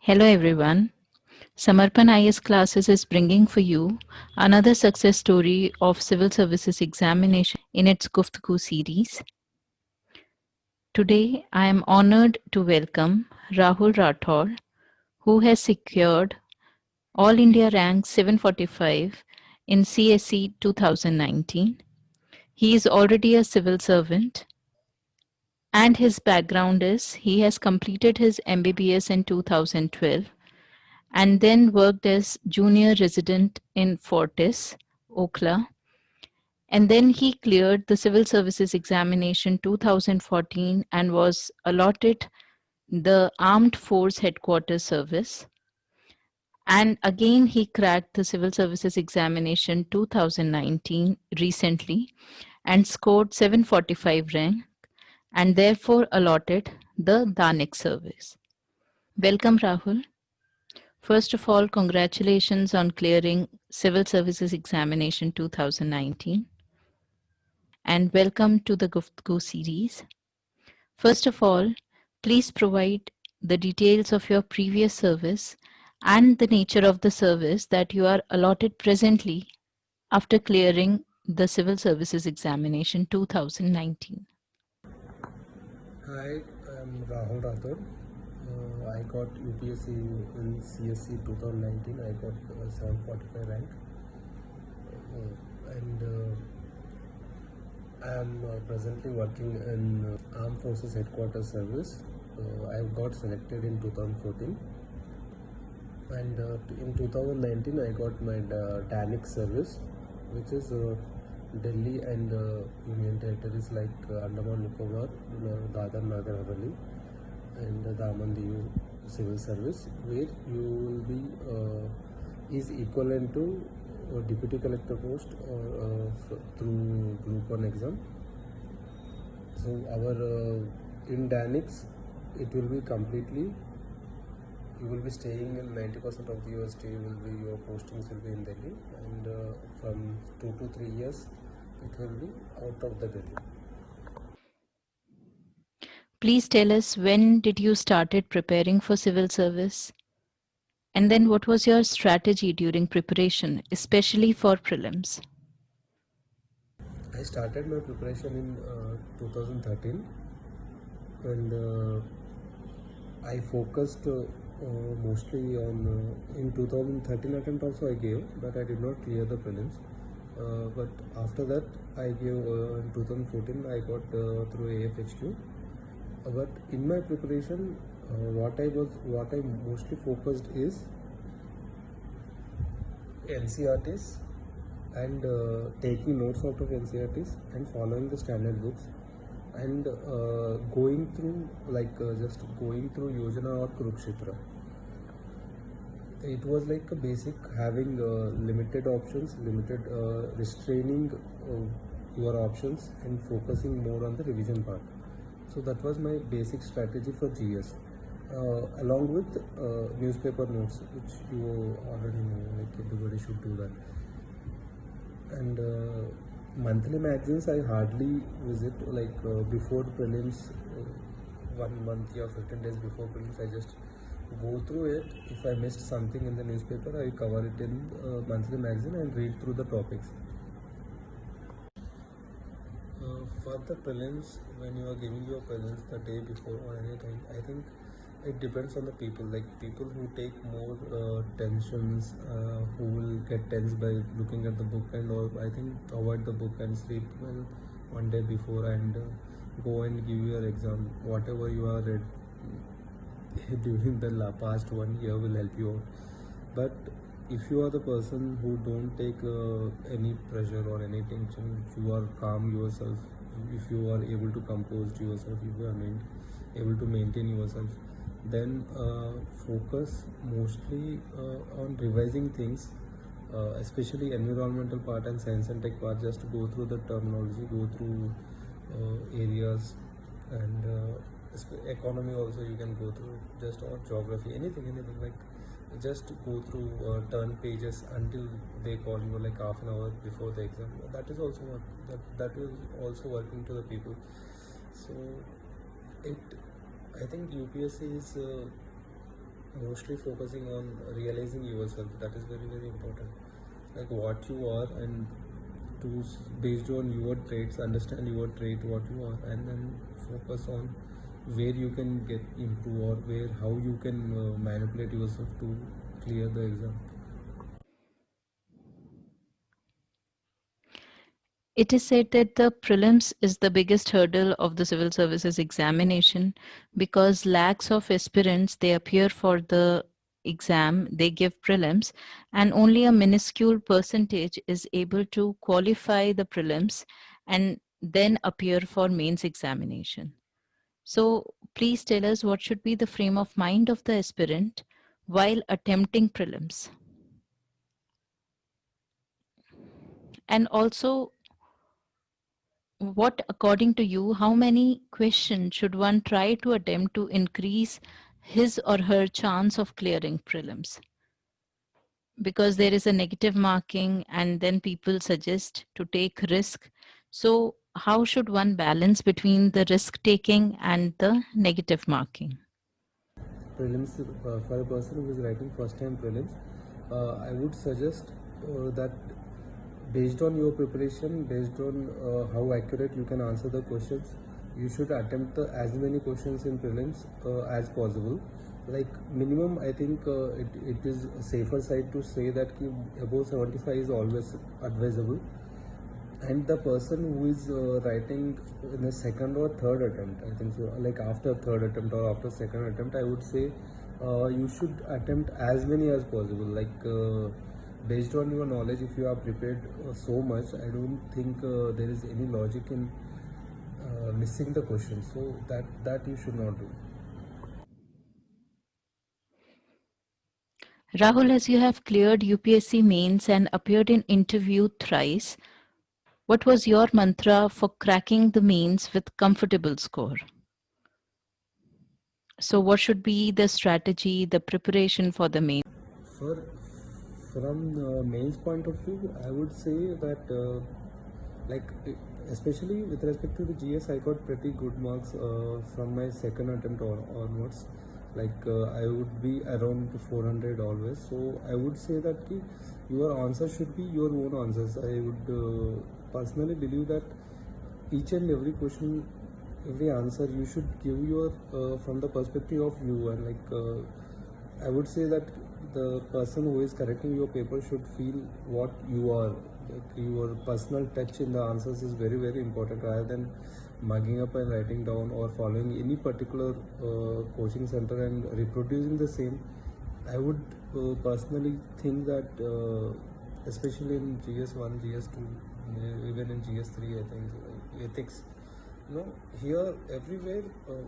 Hello everyone. Samarpan IS Classes is bringing for you another success story of civil services examination in its Guftgoo series. Today I am honored to welcome Rahul Rathore, who has secured All India rank 745 in CSE 2019. He is already a civil servant, and his background is he has completed his MBBS in 2012 and then worked as junior resident in Fortis, Okhla. And then he cleared the Civil Services Examination 2014 and was allotted the Armed Force Headquarters Service. And again, he cracked the Civil Services Examination 2019 recently and scored 745 rank and therefore allotted the Danik service. Welcome, Rahul. First of all, congratulations on clearing Civil Services Examination 2019 and welcome to the Guftgoo series. First of all, please provide the details of your previous service and the nature of the service that you are allotted presently after clearing the Civil Services Examination 2019. Hi, I'm Rahul Rathod. I got UPSC in CSC 2019. I got 745 rank, and I am presently working in Armed Forces Headquarters Service. I got selected in 2014, and in 2019 I got my DANIC service, which is Delhi and Union territories like Andaman Nicobar, Dadar Nagar Haveli, and the Daman Diu civil service, where you will be is equivalent to deputy collector post or through group 1 exam. So our in Danix it will be completely, you will be staying in 90% of the your stay will be, your postings will be in Delhi, and from 2 to 3 years it will be out of the Delhi. Please tell us, when did you started preparing for civil service? And then what was your strategy during preparation, especially for prelims? I started my preparation in 2013, and I focused mostly on in 2013 attempt also I gave, but I did not clear the prelims. But after that I gave in 2014 I got through AFHQ. But in my preparation, what I mostly focused is NCRTs, and taking notes out of NCRTs and following the standard books, and going through just going through Yojana or Kurukshetra. It was like a basic having limited options, limited restraining your options and focusing more on the revision part. So that was my basic strategy for GS. Along with newspaper notes, which you already know, like everybody should do that. And monthly magazines I hardly visit, like before prelims, 1 month or 15 days before prelims I just go through it. If I missed something in the newspaper, I cover it in monthly magazine and read through the topics. For the prelims, when you are giving your prelims the day before or anything, I think it depends on the people. Like people who take more tensions, who will get tense by looking at the book and all, I think avoid the book and sleep well one day before, and go and give your exam. Whatever you are read during the past 1 year will help you out. But if you are the person who don't take any pressure or any tension, if you are calm yourself, if you are able to compose yourself, if you are able to maintain yourself, then focus mostly on revising things, especially environmental part and science and tech part. Just go through the terminology, go through areas, and economy also you can go through, just, or geography, anything like, just go through turn pages until they call you like half an hour before the exam. That is also what, that is also working to the people. So it, I think UPSC is mostly focusing on realizing yourself. That is very very important, like what you are, and based on your traits, understand your trait, what you are, and then focus on where you can get improve, or where how you can manipulate yourself to clear the exam. It is said that the prelims is the biggest hurdle of the civil services examination because lakhs of aspirants they appear for the exam, they give prelims, and only a minuscule percentage is able to qualify the prelims and then appear for mains examination. So please tell us what should be the frame of mind of the aspirant while attempting prelims. And also, what, according to you, how many questions should one try to attempt to increase his or her chance of clearing prelims? Because there is a negative marking, and then people suggest to take risk. So, how should one balance between the risk taking and the negative marking? Prelims, for a person who is writing first time prelims, I would suggest that based on your preparation, based on how accurate you can answer the questions, you should attempt as many questions in prelims as possible. Like minimum, I think it is a safer side to say that above 75 is always advisable. And the person who is writing in a second or third attempt, I think so, like after third attempt or after second attempt, I would say you should attempt as many as possible. Like based on your knowledge, if you are prepared so much, I don't think there is any logic in missing the question. So that you should not do. Rahul, as you have cleared UPSC mains and appeared in interview thrice, what was your mantra for cracking the mains with comfortable score? So, what should be the strategy, the preparation for the main? For from the mains point of view, I would say that like especially with respect to the GS, I got pretty good marks from my second attempt onwards. Like I would be around 400 always. So I would say that your answer should be your own answers. I would personally believe that each and every question, every answer, you should give your from the perspective of you, and like I would say that the person who is correcting your paper should feel what you are. Like your personal touch in the answers is very very important, rather than mugging up and writing down or following any particular coaching center and reproducing the same. I would personally think that especially in GS1, GS2, even in GS3, I think ethics. No, here everywhere,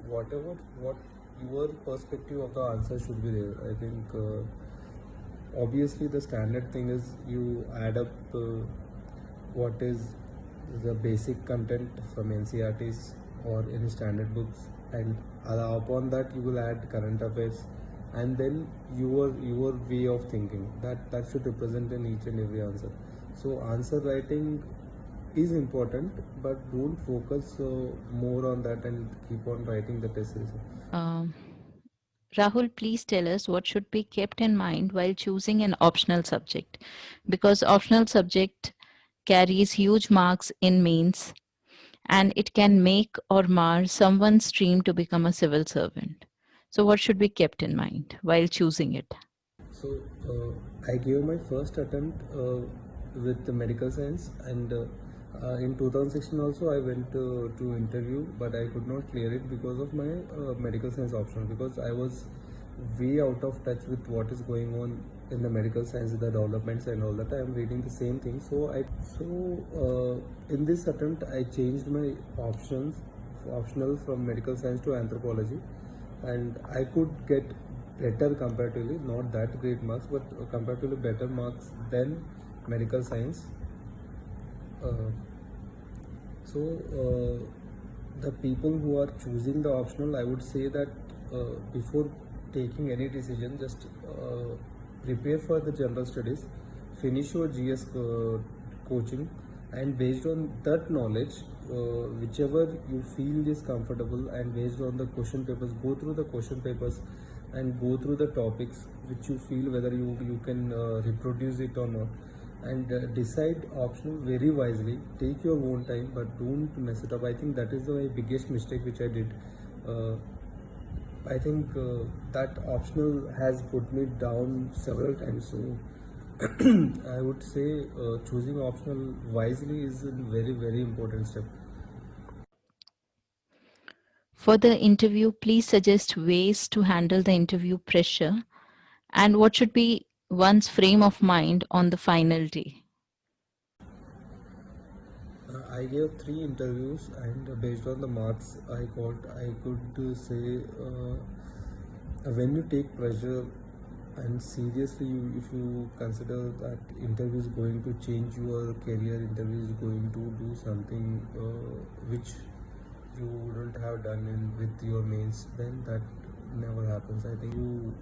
whatever what your perspective of the answer should be there. I think obviously the standard thing is you add up what is the basic content from NCRTs or any standard books, and upon that you will add current affairs, and then your way of thinking that should represent in each and every answer. So answer writing is important, but don't focus more on that and keep on writing the test series. Um, Rahul, please tell us what should be kept in mind while choosing an optional subject, because optional subject carries huge marks in mains and it can make or mar someone's dream to become a civil servant. So, what should be kept in mind while choosing it? So I gave my first attempt with the medical science, and in 2016 also I went to interview, but I could not clear it because of my medical science option, because I was way out of touch with what is going on in the medical science, the developments and all that. I am reading the same thing. In this attempt I changed my optional from medical science to anthropology, and I could get better comparatively, not that great marks, but comparatively better marks than medical science. Uh, so the people who are choosing the optional, I would say that before taking any decision, just prepare for the general studies, finish your GS coaching, and based on that knowledge, whichever you feel is comfortable, and based on the question papers, go through the question papers and go through the topics which you feel whether you can reproduce it or not, and decide optional very wisely. Take your own time, but don't mess it up. I think that is my biggest mistake which I did. uh, I think that optional has put me down several times. So I would say choosing optional wisely is a very, very important step. For the interview, please suggest ways to handle the interview pressure and what should be one's frame of mind on the final day. I gave three interviews, and based on the marks I got, I could say when you take pressure and seriously, if you consider that interview is going to change your career, interview is going to do something which you wouldn't have done with your mains, then that never happens. I think you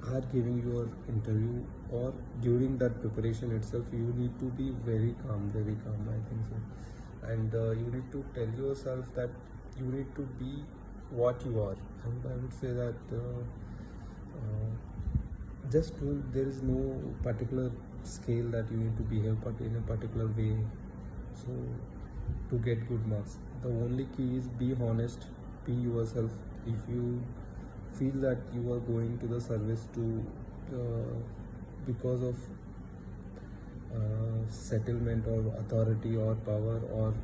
are giving your interview, or during that preparation itself, you need to be very calm, I think so. And you need to tell yourself that you need to be what you are. And I would say that uh, just don't, there is no particular scale that you need to behave but in a particular way, so to get good marks. The only key is be honest, be yourself. If you feel that you are going to the service to because of settlement or authority or power or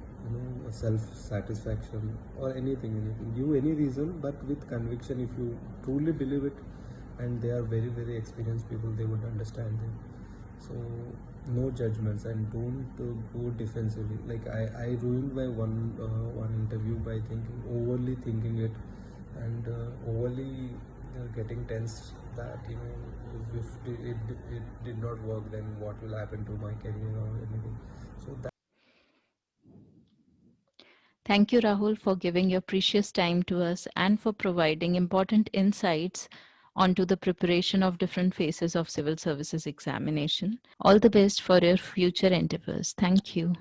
self satisfaction or anything, give any reason but with conviction. If you truly believe it, and they are very experienced people, they would understand them. So no judgments, and don't go defensively. Like I ruined my one interview by overly thinking it, and overly getting tense that if it did not work, then what will happen to my career or anything. So that. Thank you, Rahul, for giving your precious time to us and for providing important insights onto the preparation of different phases of civil services examination. All the best for your future endeavors. Thank you.